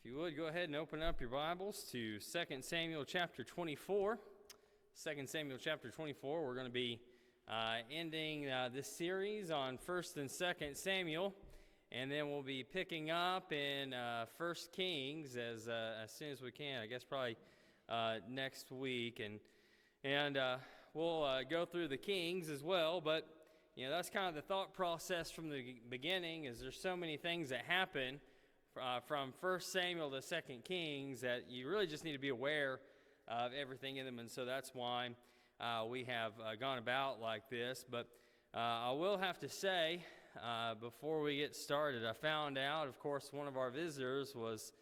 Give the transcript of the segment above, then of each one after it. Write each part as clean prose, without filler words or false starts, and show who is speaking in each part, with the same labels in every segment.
Speaker 1: you would, go ahead and open up your Bibles to 2 Samuel chapter 24. 2 Samuel chapter 24, we're going to be ending this series on 1st and 2nd Samuel, and then we'll be picking up in 1 Kings as soon as we can, I guess probably next week, and we'll go through the Kings as well, but you know, that's kind of the thought process from the beginning, is there's so many things that happen from 1 Samuel to 2 Kings that you really just need to be aware of everything in them, and so that's why we have gone about like this. But I will have to say, before we get started, I found out, of course, one of our visitors was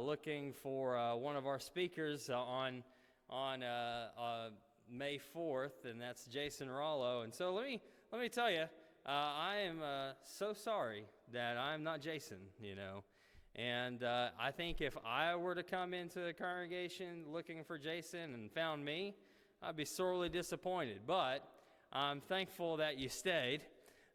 Speaker 1: looking for one of our speakers on May 4th, and that's Jason Rollo. And so let me tell you, I am so sorry that I'm not Jason, you know. And I think if I were to come into the congregation looking for Jason and found me, I'd be sorely disappointed. But I'm thankful that you stayed.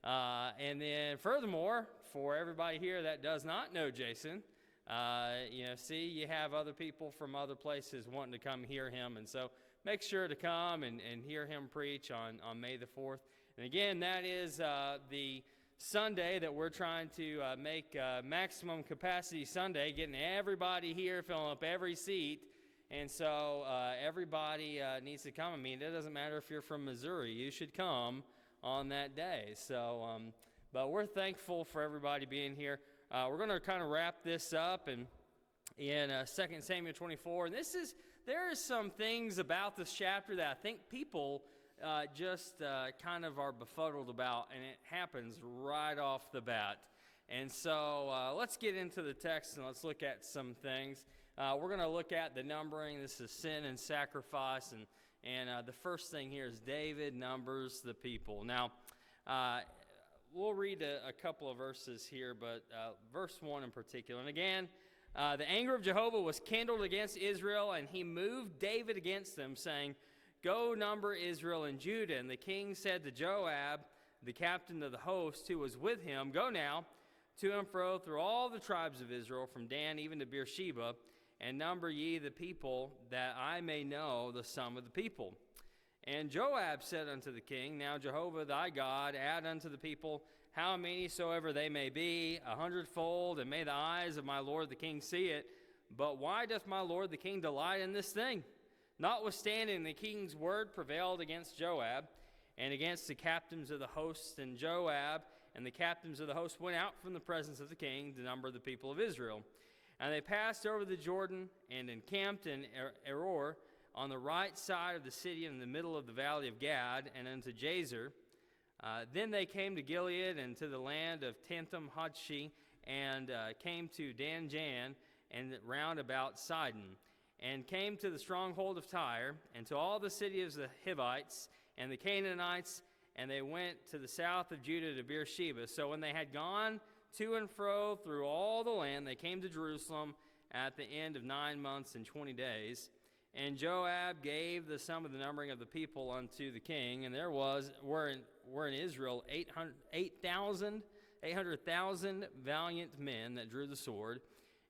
Speaker 1: And then furthermore, for everybody here that does not know Jason, you have other people from other places wanting to come hear him. And so make sure to come and hear him preach on May the 4th. And again, that is the Sunday that we're trying to make maximum capacity Sunday, getting everybody here, filling up every seat. And so everybody needs to come. I mean, it doesn't matter if you're from Missouri. You should come on that day. So, but we're thankful for everybody being here. We're going to kind of wrap this up in 2 Samuel 24. And there is some things about this chapter that I think people just kind of are befuddled about, and it happens right off the bat. And so let's get into the text and let's look at some things. We're going to look at the numbering. This is sin and sacrifice, and the first thing here is David numbers the people. Now, we'll read a couple of verses here, but verse 1 in particular. And again, the anger of Jehovah was kindled against Israel, and he moved David against them, saying, "Go number Israel and Judah." And the king said to Joab, the captain of the host, who was with him, "Go now to and fro through all the tribes of Israel, from Dan even to Beersheba, and number ye the people, that I may know the sum of the people." And Joab said unto the king, "Now Jehovah thy God add unto the people how many soever they may be, 100-fold, and may the eyes of my lord the king see it. But why doth my lord the king delight in this thing?" Notwithstanding, the king's word prevailed against Joab and against the captains of the host. And Joab and the captains of the host went out from the presence of the king to number the people of Israel. And they passed over the Jordan and encamped in Eror on the right side of the city in the middle of the valley of Gad and unto Jazer. Then they came to Gilead and to the land of Tentham Hodshi, and came to Danjan and round about Sidon, and came to the stronghold of Tyre, and to all the cities of the Hivites and the Canaanites, and they went to the south of Judah to Beersheba. So when they had gone to and fro through all the land, they came to Jerusalem at the end of 9 months and 20 days. And Joab gave the sum of the numbering of the people unto the king, and there were in Israel 800,000 valiant men that drew the sword,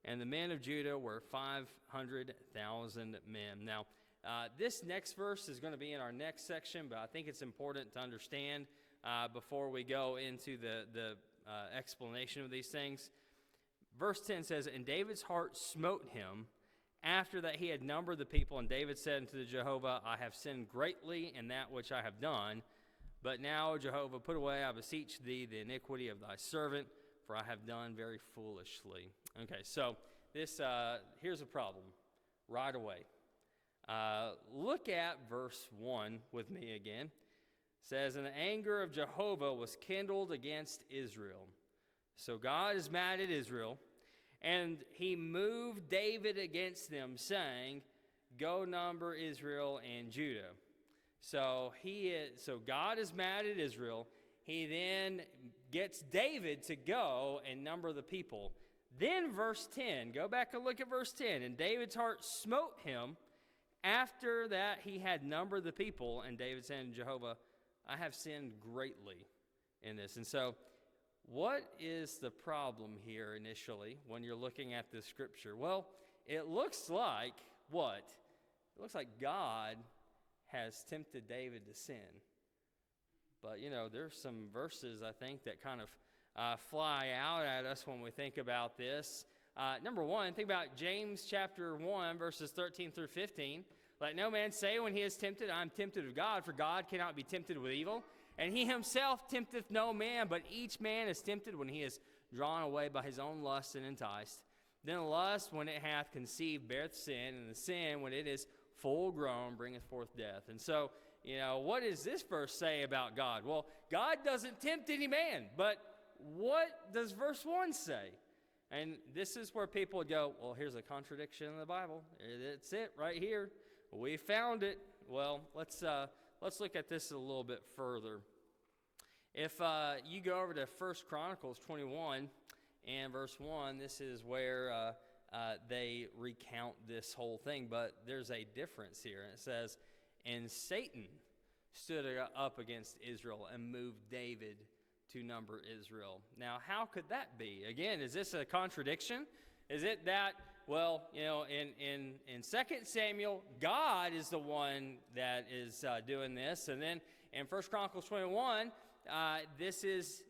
Speaker 1: and the men of Judah were 500,000 men. Now, this next verse is going to be in our next section, but I think it's important to understand before we go into the explanation of these things. Verse 10 says, "And David's heart smote him after that he had numbered the people. And David said unto Jehovah, I have sinned greatly in that which I have done. But now, Jehovah, put away, I beseech thee, the iniquity of thy servant, for I have done very foolishly." Okay, so this here's a problem right away. Look at verse 1 with me again. It says, "And the anger of Jehovah was kindled against Israel." So God is mad at Israel, and he moved David against them, saying, "Go number Israel and Judah." So God is mad at Israel. He then gets David to go and number the people. Then verse 10, go back and look at verse 10. "And David's heart smote him after that he had numbered the people. And David said to Jehovah, I have sinned greatly in this." And so what is the problem here initially when you're looking at this scripture? Well, it looks like what? It looks like God has tempted David to sin. But, there's some verses, I think, that kind of fly out at us when we think about this. Number one, think about James chapter 1, verses 13 through 15. Let no man say when he is tempted, I am tempted of God, for God cannot be tempted with evil. And he himself tempteth no man, but each man is tempted when he is drawn away by his own lust and enticed. Then lust, when it hath conceived, beareth sin, and the sin, when it is full grown, bringeth forth death. And so, what does this verse say about God? Well, God doesn't tempt any man, but what does verse 1 say? And this is where people would go, well, here's a contradiction in the Bible. It's it right here. We found it. Well, let's look at this a little bit further. If you go over to 1 Chronicles 21 and verse 1, this is where they recount this whole thing, but there's a difference here. And it says, and Satan stood up against Israel and moved David to number Israel. Now, how could that be? Again, is this a contradiction? Is it that, well, in 2 Samuel, God is the one that is doing this, and then in 1 Chronicles 21, this is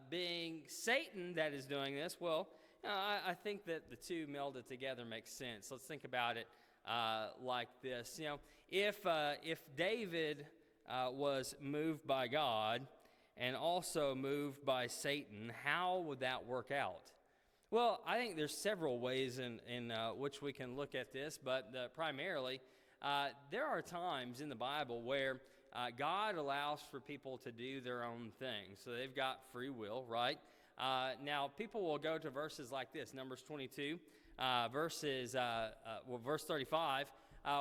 Speaker 1: being Satan that is doing this? Well, I think that the two melded together makes sense. Let's think about it like this. If David was moved by God and also moved by Satan, how would that work out? Well, I think there's several ways in which we can look at this, but primarily, there are times in the Bible where God allows for people to do their own thing. So they've got free will, right? Now, people will go to verses like this, Numbers 22, verse 35,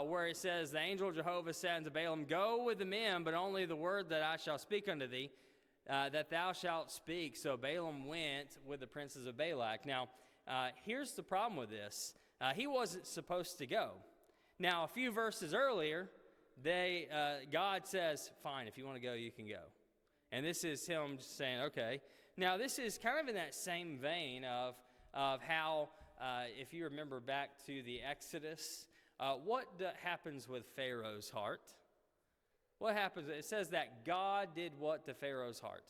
Speaker 1: where it says, the angel of Jehovah said unto Balaam, go with the men, but only the word that I shall speak unto thee, that thou shalt speak. So Balaam went with the princes of Balak. Now, here's the problem with this. He wasn't supposed to go. Now, a few verses earlier, God says, fine, if you want to go, you can go. And this is him just saying, okay. Now, this is kind of in that same vein of how, if you remember back to the Exodus, what happens with Pharaoh's heart? What happens? It says that God did what to Pharaoh's heart?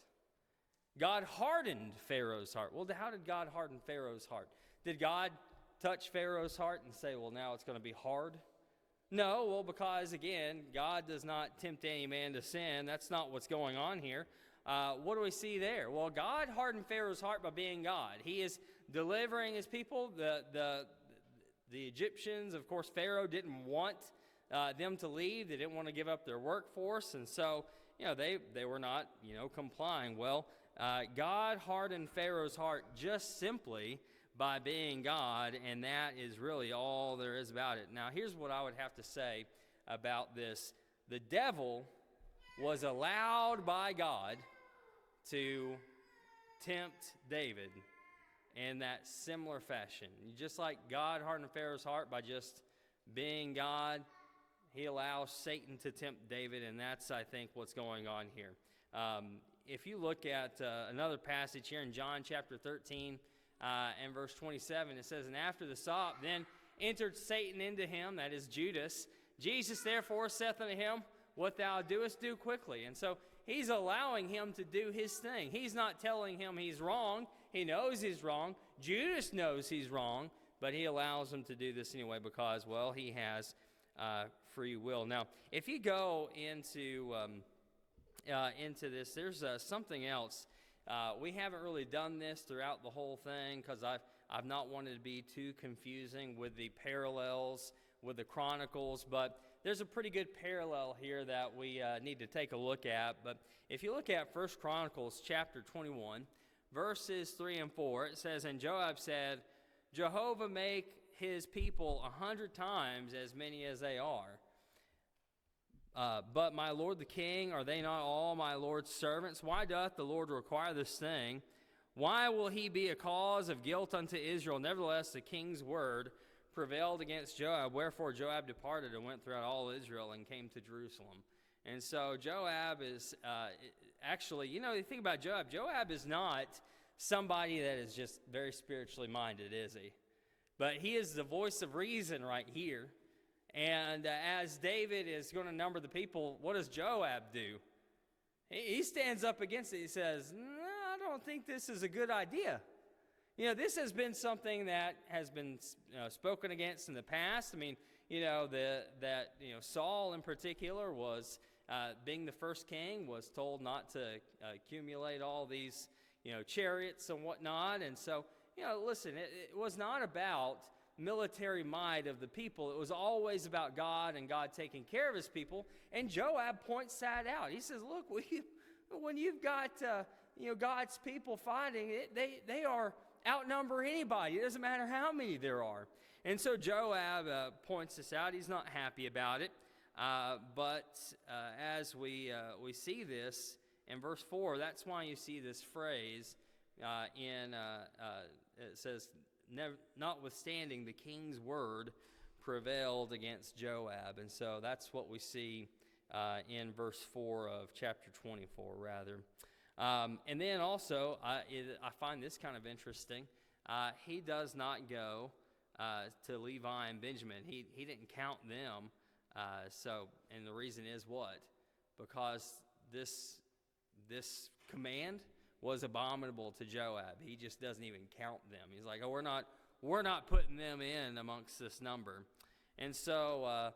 Speaker 1: God hardened Pharaoh's heart. Well, how did God harden Pharaoh's heart? Did God touch Pharaoh's heart and say, well, now it's going to be hard? No, well, because, again, God does not tempt any man to sin. That's not what's going on here. What do we see there? Well, God hardened Pharaoh's heart by being God. He is delivering his people. The Egyptians, of course, Pharaoh didn't want them to leave. They didn't want to give up their workforce, and so, they were not, complying. Well, God hardened Pharaoh's heart just simply by being God, and that is really all there is about it. Now, here's what I would have to say about this. The devil was allowed by God to tempt David in that similar fashion. Just like God hardened Pharaoh's heart by just being God, he allows Satan to tempt David, and that's, I think, what's going on here. If you look at another passage here in John chapter 13, and verse 27, it says, and after the sop, then entered Satan into him, that is Judas. Jesus therefore saith unto him, what thou doest, do quickly. And so he's allowing him to do his thing. He's not telling him he's wrong. He knows he's wrong. Judas knows he's wrong, but he allows him to do this anyway because, well, he has free will. Now, if you go into this, there's something else. We haven't really done this throughout the whole thing because I've not wanted to be too confusing with the parallels with the Chronicles, but there's a pretty good parallel here that we need to take a look at. But if you look at 1 Chronicles chapter 21, verses 3 and 4, it says, and Joab said, Jehovah make his people 100 times as many as they are. But my lord the king, are they not all my lord's servants? Why doth the Lord require this thing? Why will he be a cause of guilt unto Israel? Nevertheless, the king's word prevailed against Joab. Wherefore Joab departed and went throughout all Israel and came to Jerusalem. And so Joab is actually, you think about Joab. Joab is not somebody that is just very spiritually minded, is he? But he is the voice of reason right here. And as David is going to number the people, what does Joab do? He stands up against it. He says, no, I don't think this is a good idea. This has been something that has been spoken against in the past. I mean, Saul in particular was, being the first king, was told not to accumulate all these, chariots and whatnot. And so, listen, it was not about military might of the people. It was always about God and God taking care of his people. And Joab points that out. He says, look, when you've got, God's people fighting, they are outnumber anybody. It doesn't matter how many there are. And so Joab points this out. He's not happy about it. But as we see this in verse 4, that's why you see this phrase it says, notwithstanding the king's word prevailed against Joab. And so that's what we see in verse 4 of chapter 24, rather. And then also, I find this kind of interesting. He does not go to Levi and Benjamin. He didn't count them. And the reason is what? Because this command was abominable to Joab. He just doesn't even count them. He's like, oh, we're not putting them in amongst this number. And so,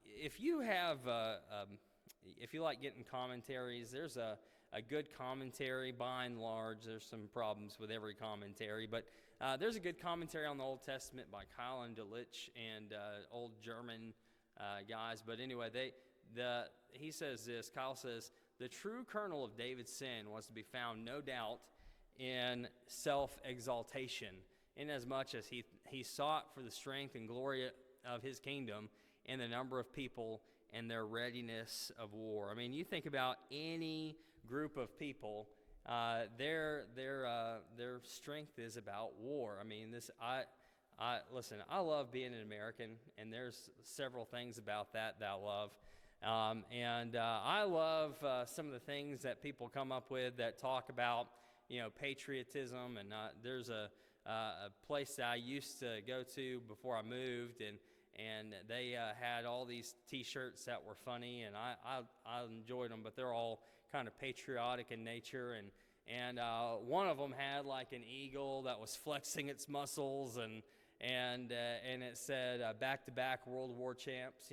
Speaker 1: if you have, if you like getting commentaries, there's a good commentary by and large. There's some problems with every commentary, but there's a good commentary on the Old Testament by Kyle and Delitzsch and old German guys. But anyway, he says this. Kyle says, the true kernel of David's sin was to be found, no doubt, in self-exaltation, inasmuch as he sought for the strength and glory of his kingdom in the number of people and their readiness of war. I mean, you think about any group of people, their strength is about war. I mean, listen, I love being an American, and there's several things about that I love. I love some of the things that people come up with that talk about, patriotism. And there's a place that I used to go to before I moved, and they had all these T-shirts that were funny, and I enjoyed them, but they're all kind of patriotic in nature. And one of them had like an eagle that was flexing its muscles, and it said back-to-back World War champs,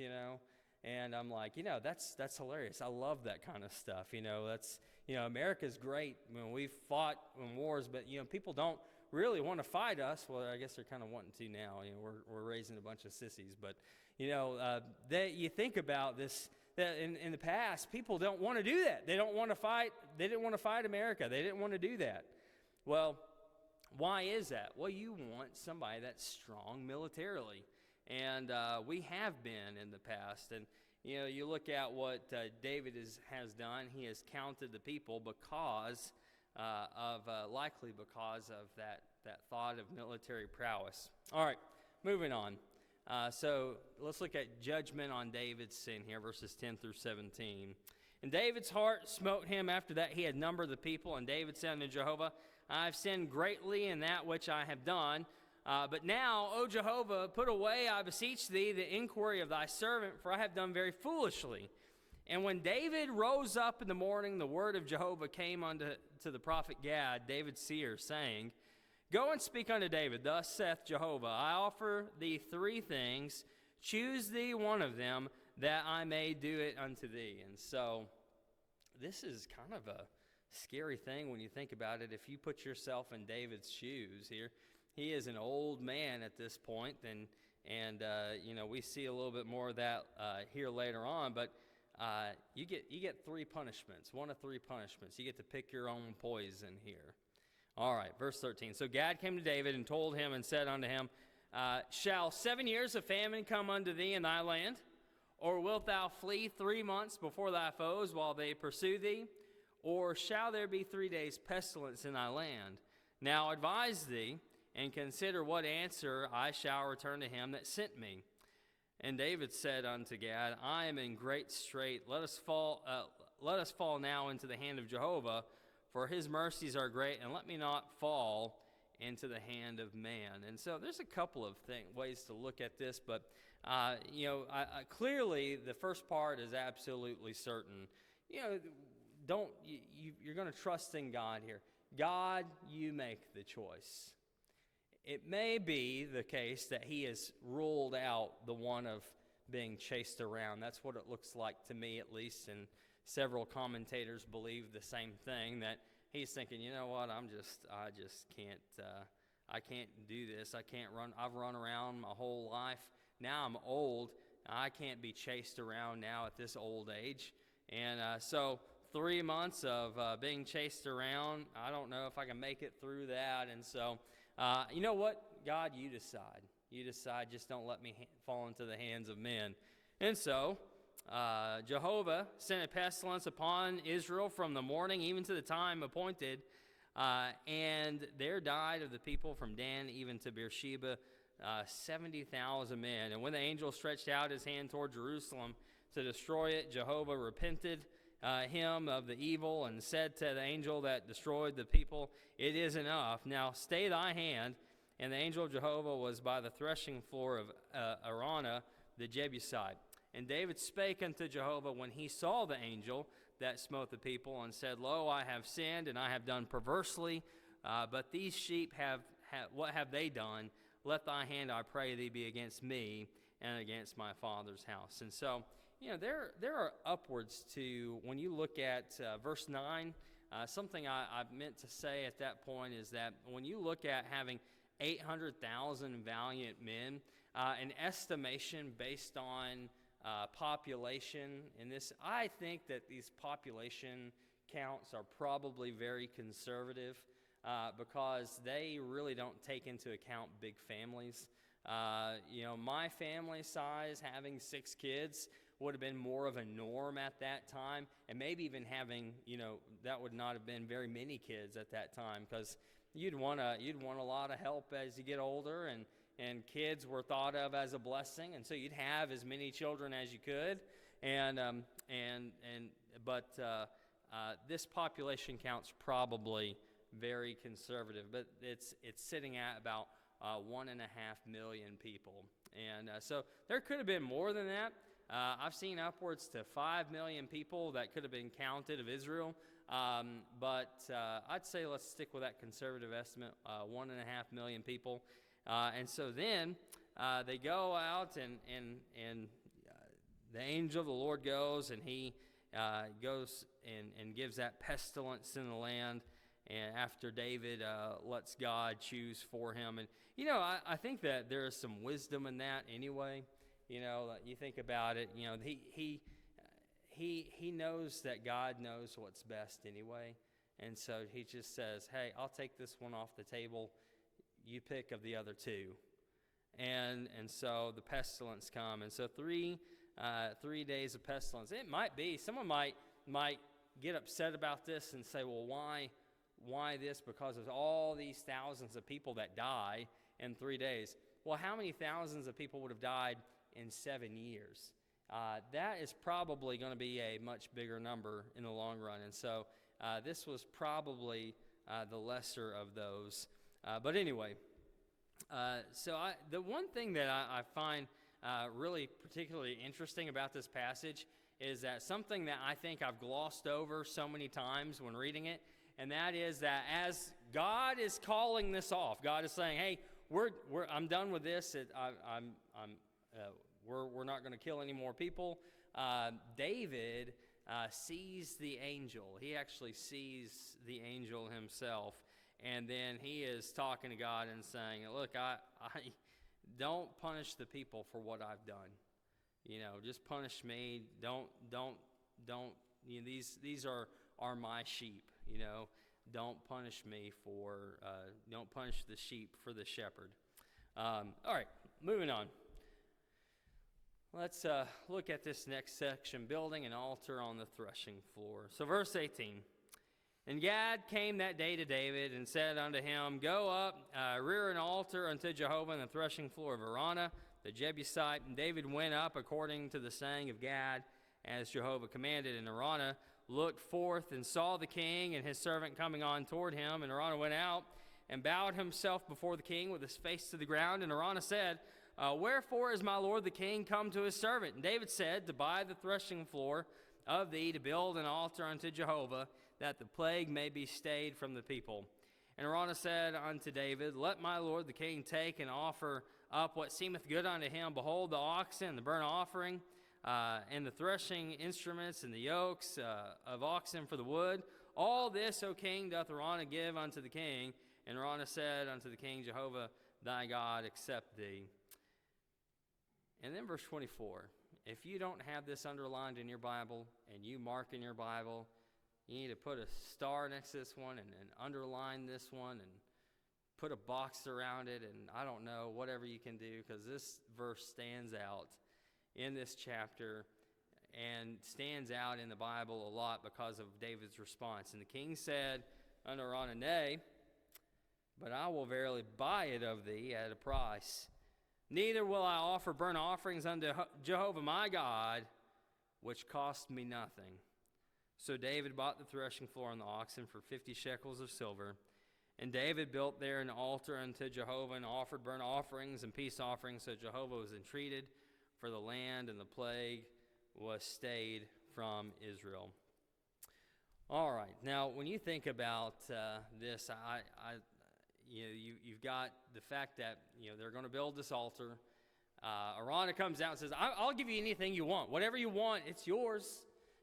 Speaker 1: And I'm like, that's hilarious. I love that kind of stuff. That's, America's great. I mean, we've fought in wars, but, people don't really want to fight us. Well, I guess they're kind of wanting to now. We're raising a bunch of sissies. But, you think about this, that in the past, people don't want to do that. They don't want to fight. They didn't want to fight America. They didn't want to do that. Well, why is that? Well, you want somebody that's strong militarily. And we have been in the past. And, you look at what David has done. He has counted the people likely because of that thought of military prowess. All right, moving on. So let's look at judgment on David's sin here, verses 10 through 17. And David's heart smote him after that he had numbered the people. And David said unto Jehovah, I have sinned greatly in that which I have done. But now, O Jehovah, put away, I beseech thee, the inquiry of thy servant, for I have done very foolishly. And when David rose up in the morning, the word of Jehovah came unto the prophet Gad, David's seer, saying, Go and speak unto David, thus saith Jehovah, I offer thee 3 things, choose thee one of them, that I may do it unto thee. And so, this is kind of a scary thing when you think about it. If you put yourself in David's shoes here, he is an old man at this point, and we see a little bit more of that here later on. But you get 3 punishments, 1 of 3 punishments. You get to pick your own poison here. All right, verse 13. So Gad came to David and told him and said unto him, Shall 7 years of famine come unto thee in thy land? Or wilt thou flee 3 months before thy foes while they pursue thee? Or shall there be 3 days pestilence in thy land? Now advise thee, and consider what answer I shall return to him that sent me. And David said unto Gad, I am in great strait. Let us fall now into the hand of Jehovah, for his mercies are great, and let me not fall into the hand of man. And so there's a couple of ways to look at this, but clearly the first part is absolutely certain. You're going to trust in God here. God, you make the choice. It may be the case that he has ruled out the one of being chased around. That's what it looks like to me, at least, and several commentators believe the same thing, that he's thinking, you know what, I just can't, I can't do this. I can't run. I've run around my whole life. Now I'm old. I can't be chased around now at this old age. And so 3 months of being chased around, I don't know if I can make it through that. And so, you know what? God, you decide. You decide, just don't let me fall into the hands of men. And so Jehovah sent a pestilence upon Israel from the morning even to the time appointed, and there died of the people from Dan even to Beersheba 70,000 men. And when the angel stretched out his hand toward Jerusalem to destroy it, Jehovah repented him of the evil and said to the angel that destroyed the people, "It is enough. Now stay thy hand." And the angel of Jehovah was by the threshing floor of Araunah the Jebusite. And David spake unto Jehovah when he saw the angel that smote the people, and said, Lo, I have sinned, and I have done perversely. But these sheep what have they done? Let thy hand, I pray thee, be against me and against my father's house. And so, there are upwards to, when you look at verse 9, something I meant to say at that point is that when you look at having 800,000 valiant men, an estimation based on population in this, I think that these population counts are probably very conservative because they really don't take into account big families. My family size, having 6 kids, would have been more of a norm at that time, and maybe even having, that would not have been very many kids at that time, because you'd want a lot of help as you get older, and kids were thought of as a blessing, and so you'd have as many children as you could, but this population count's probably very conservative, but it's sitting at about 1.5 million people, and so there could have been more than that. I've seen upwards to 5 million people that could have been counted of Israel, but I'd say let's stick with that conservative estimate, 1.5 million people. And so then they go out, and the angel of the Lord goes, and he goes and gives that pestilence in the land, and after David lets God choose for him. And, I think that there is some wisdom in that anyway. You think about it, he knows that God knows what's best anyway. And so he just says, hey, I'll take this one off the table. You pick of the other 2. And so the pestilence come. And so 3 days of pestilence. It might be, someone might get upset about this and say, well, why this? Because there's all these thousands of people that die in 3 days. Well, how many thousands of people would have died in 7 years? That is probably going to be a much bigger number in the long run. And so this was probably the lesser of those. But anyway, the one thing that I find really particularly interesting about this passage is that something that I think I've glossed over so many times when reading it, and that is that as God is calling this off, God is saying, hey, I'm done with this. We're not going to kill any more people. David sees the angel. He actually sees the angel himself, and then he is talking to God and saying, "Look, I don't punish the people for what I've done. Just punish me. Don't. These are my sheep. Don't punish me for. Don't punish the sheep for the shepherd." All right, moving on. Let's look at this next section, building an altar on the threshing floor. So verse 18. And Gad came that day to David and said unto him, Go up, rear an altar unto Jehovah in the threshing floor of Araunah, the Jebusite. And David went up according to the saying of Gad, as Jehovah commanded. And Araunah looked forth and saw the king and his servant coming on toward him. And Araunah went out and bowed himself before the king with his face to the ground. And Araunah said, wherefore is my lord the king come to his servant? And David said, to buy the threshing floor of thee, to build an altar unto Jehovah, that the plague may be stayed from the people. And Araunah said unto David, let my lord the king take and offer up what seemeth good unto him. Behold, the oxen, the burnt offering, and the threshing instruments, and the yokes of oxen for the wood. All this, O king, doth Araunah give unto the king. And Araunah said unto the king, Jehovah thy God accept thee. And then verse 24. If you don't have this underlined in your Bible, and you mark in your Bible, you need to put a star next to this one and underline this one and put a box around it, and I don't know, whatever you can do, because this verse stands out in this chapter and stands out in the Bible a lot because of David's response. And the king said unto Araunah, nay, but I will verily buy it of thee at a price. Neither will I offer burnt offerings unto Jehovah my God, which cost me nothing. So David bought the threshing floor and the oxen for 50 shekels of silver. And David built there an altar unto Jehovah and offered burnt offerings and peace offerings. So Jehovah was entreated for the land, and the plague was stayed from Israel. All right. Now, when you think about this, you've got the fact that they're going to build this altar. Araunah comes out and says, "I'll give you anything you want. Whatever you want, it's yours.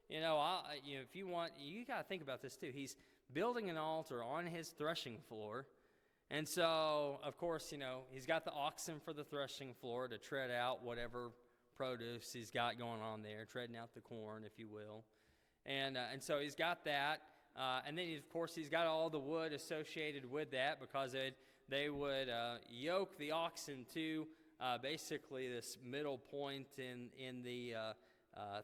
Speaker 1: If you want, you got to think about this too. He's building an altar on his threshing floor." And so, of course, he's got the oxen for the threshing floor to tread out whatever produce he's got going on there, treading out the corn, if you will. And so he's got that. And then, of course, he's got all the wood associated with that, because they would yoke the oxen to basically this middle point in the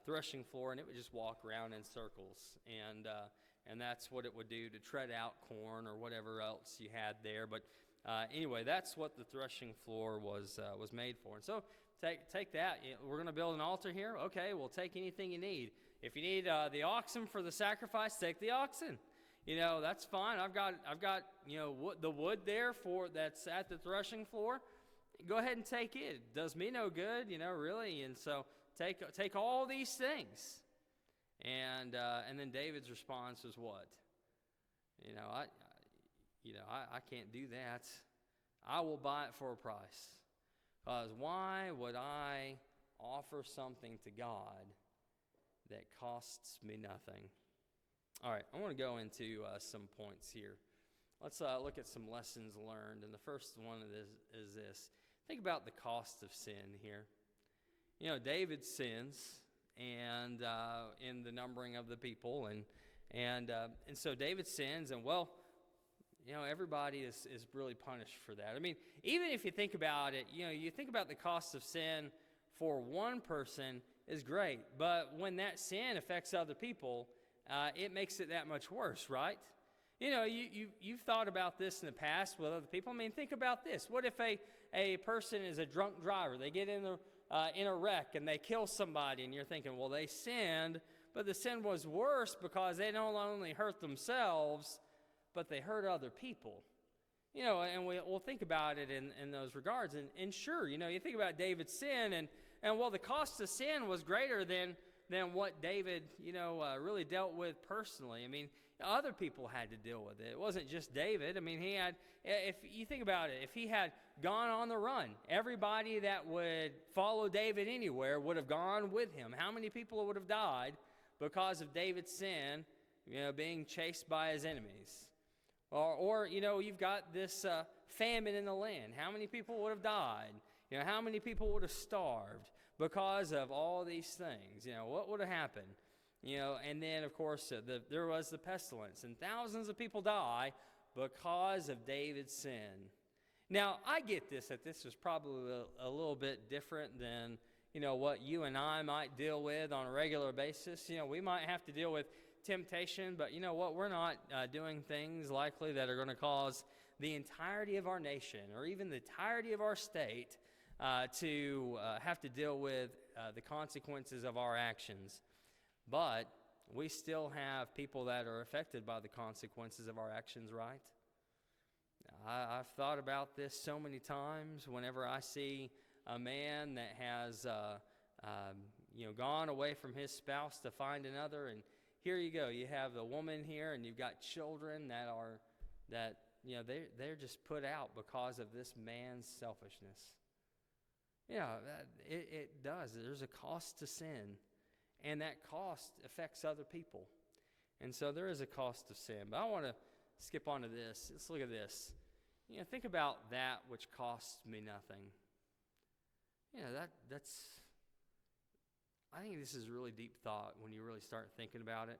Speaker 1: threshing floor, and it would just walk around in circles. And that's what it would do to tread out corn or whatever else you had there. But anyway, that's what the threshing floor was made for. And so take that. We're going to build an altar here. Okay, we'll take anything you need. If you need the oxen for the sacrifice, take the oxen. That's fine. I've got the wood there that's at the threshing floor. Go ahead and take it. It does me no good, really. And so take all these things. And then David's response was what? I can't do that. I will buy it for a price. Because why would I offer something to God that costs me nothing? All right, I want to go into some points here. Let's look at some lessons learned. And the first one is this. Think about the cost of sin here. David sins, and in the numbering of the people, and so David sins, and everybody is really punished for that. I mean, even if you think about it, you think about the cost of sin for one person is great, but when that sin affects other people, it makes it that much worse, right? You've thought about this in the past with other people. I mean, think about this. What if a person is a drunk driver? They get in a wreck and they kill somebody, and you're thinking, well, they sinned, but the sin was worse because they not only hurt themselves, but they hurt other people. And we'll think about it in those regards. And sure, you think about David's sin, and the cost of sin was greater than what David, really dealt with personally. I mean, other people had to deal with it. It wasn't just David. I mean, if you think about it, if he had gone on the run, everybody that would follow David anywhere would have gone with him. How many people would have died because of David's sin, being chased by his enemies? Or you've got this famine in the land. How many people would have died? How many people would have starved because of all these things? What would have happened? And then, of course, there was the pestilence, and thousands of people die because of David's sin. Now, I get that this is probably a little bit different than, what you and I might deal with on a regular basis. We might have to deal with temptation, but you know what? We're not doing things likely that are going to cause the entirety of our nation or even the entirety of our state to have to deal with the consequences of our actions. But we still have people that are affected by the consequences of our actions, right? I've thought about this so many times whenever I see a man that has gone away from his spouse to find another, and here you go, you have the woman here, and you've got children they're just put out because of this man's selfishness. It does. There's a cost to sin, and that cost affects other people. And so there is a cost of sin. But I want to skip on to this. Let's look at this. Think about that which costs me nothing. I think this is really deep thought when you really start thinking about it.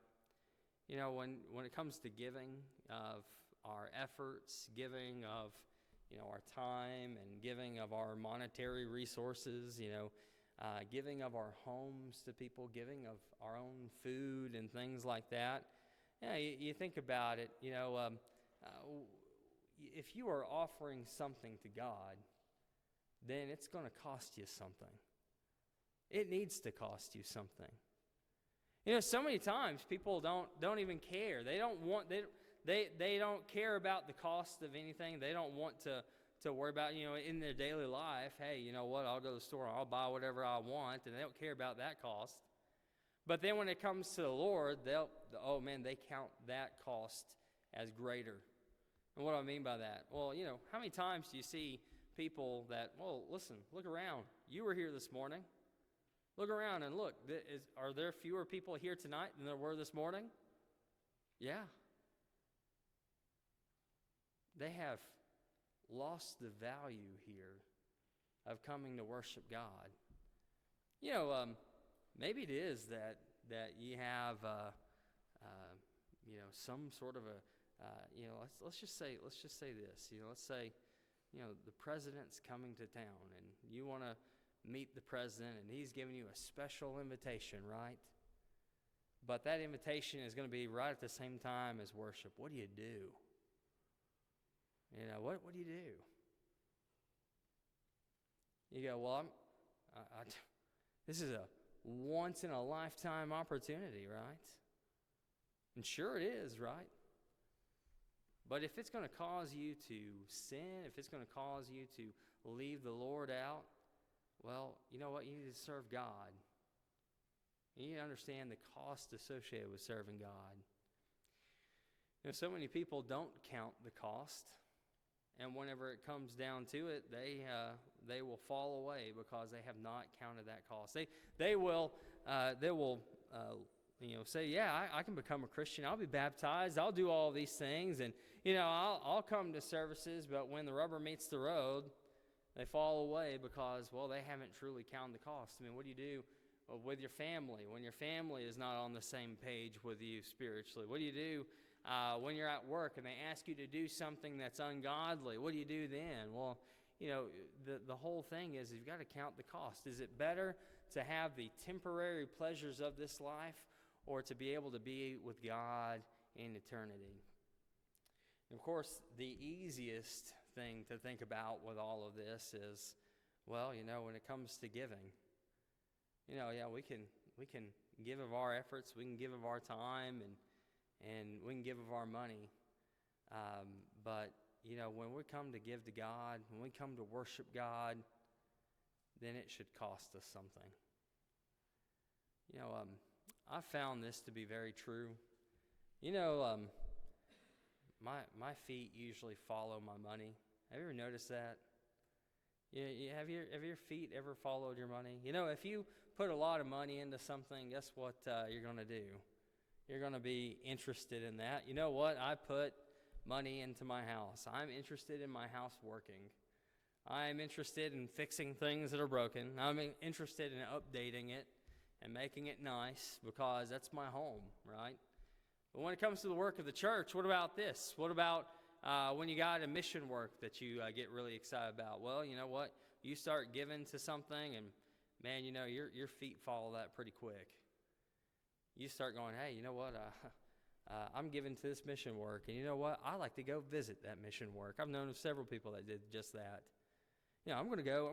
Speaker 1: When it comes to giving of our efforts, giving of our time, and giving of our monetary resources, giving of our homes to people, giving of our own food and things like that. You think about it, if you are offering something to God, then it's going to cost you something. It needs to cost you something. So many times people don't even care. They don't care about the cost of anything. They don't want to worry about, in their daily life, hey, you know what, I'll go to the store, I'll buy whatever I want, and they don't care about that cost. But then when it comes to the Lord, they count that cost as greater. And what do I mean by that? Well, how many times do you see people that, listen, look around. You were here this morning. Look around and look. Are there fewer people here tonight than there were this morning? Yeah. They have lost the value here of coming to worship God. Maybe it is that you have some sort of let's just say this. Let's say the president's coming to town, and you want to meet the president, and he's giving you a special invitation, right? But that invitation is going to be right at the same time as worship. What do you do? What do you do? You go, well, this is a once-in-a-lifetime opportunity, right? And sure it is, right? But if it's going to cause you to sin, if it's going to cause you to leave the Lord out, well, you know what? You need to serve God. You need to understand the cost associated with serving God. So many people don't count the cost. And whenever it comes down to it, they will fall away because they have not counted that cost. They will say, yeah, I can become a Christian. I'll be baptized. I'll do all these things, and I'll come to services. But when the rubber meets the road, they fall away because they haven't truly counted the cost. I mean, what do you do with your family when your family is not on the same page with you spiritually? What do you do when you're at work and they ask you to do something that's ungodly? What do you do then? Well, the whole thing is you've got to count the cost. Is it better to have the temporary pleasures of this life or to be able to be with God in eternity? And of course, the easiest thing to think about with all of this is, when it comes to giving, we can give of our efforts, we can give of our time, and we can give of our money. But when we come to give to God, when we come to worship God, then it should cost us something. I found this to be very true. My feet usually follow my money. Have you ever noticed that? Have your feet ever followed your money? If you put a lot of money into something, guess what you're going to do? You're going to be interested in that. You know what? I put money into my house. I'm interested in my house working. I'm interested in fixing things that are broken. I'm interested in updating it and making it nice because that's my home, right? But when it comes to the work of the church, what about this? What about when you got a mission work that you get really excited about? Well, you know what? You start giving to something, and man, your feet follow that pretty quick. You start going, hey, you know what? I'm giving to this mission work, and you know what? I like to go visit that mission work. I've known of several people that did just that. I'm going to go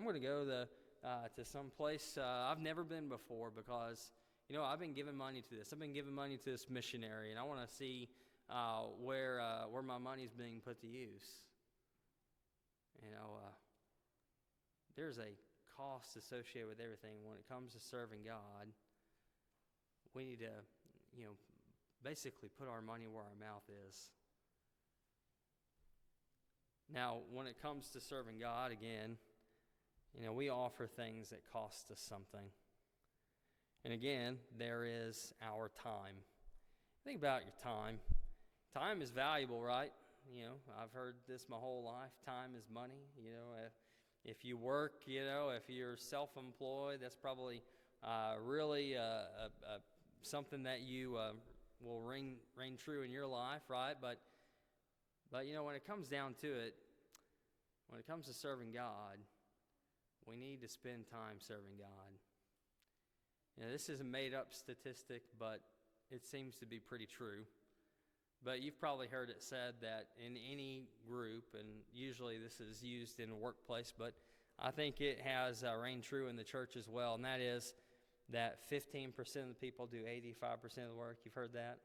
Speaker 1: to some place I've never been before because I've been giving money to this. I've been giving money to this missionary, and I want to see where my money's being put to use. There's a cost associated with everything. When it comes to serving God, we need to, basically put our money where our mouth is. Now, when it comes to serving God, again, we offer things that cost us something. And again, there is our time. Think about your time. Time is valuable, right? I've heard this my whole life. Time is money. If you work, if you're self-employed, that's probably really something that you will ring true in your life, right? But when it comes down to it, when it comes to serving God, we need to spend time serving God. This is a made-up statistic, but it seems to be pretty true. But you've probably heard it said that in any group, and usually this is used in a workplace, but I think it has reigned true in the church as well, and that is that 15% of the people do 85% of the work. You've heard that?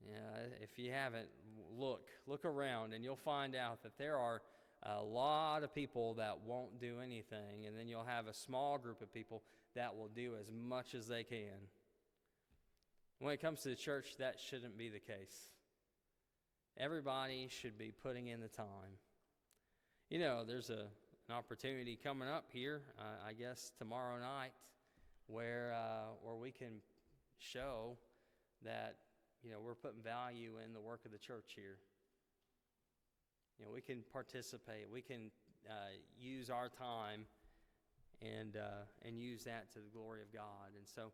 Speaker 1: Yeah, if you haven't, look around, and you'll find out that there are a lot of people that won't do anything, and then you'll have a small group of people that will do as much as they can. When it comes to the church, that shouldn't be the case. Everybody should be putting in the time. There's an opportunity coming up here, I guess tomorrow night, where we can show that we're putting value in the work of the church here. We can participate. We can use our time and use that to the glory of God. And so,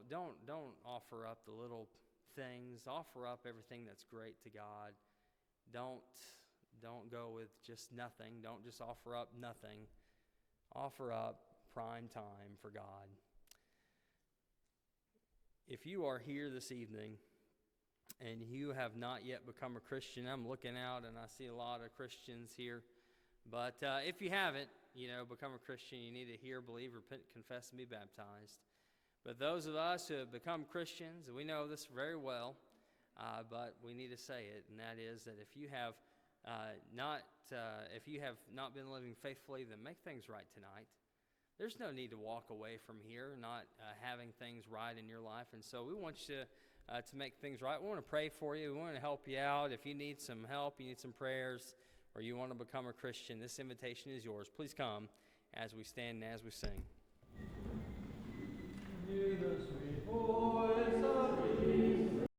Speaker 1: don't offer up the little things. Offer up everything that's great to God. Don't go with just nothing. Don't just offer up nothing. Offer up prime time for God. If you are here this evening and you have not yet become a Christian, I'm looking out and I see a lot of Christians here. But if you haven't, become a Christian, you need to hear, believe, repent, confess, and be baptized. But those of us who have become Christians, we know this very well, but we need to say it, and that is that if you have not been living faithfully, then make things right tonight. There's no need to walk away from here not having things right in your life, and so we want you to make things right. We want to pray for you. We want to help you out. If you need some help, you need some prayers, or you want to become a Christian, this invitation is yours. Please come as we stand and as we sing. Hear the sweet voice of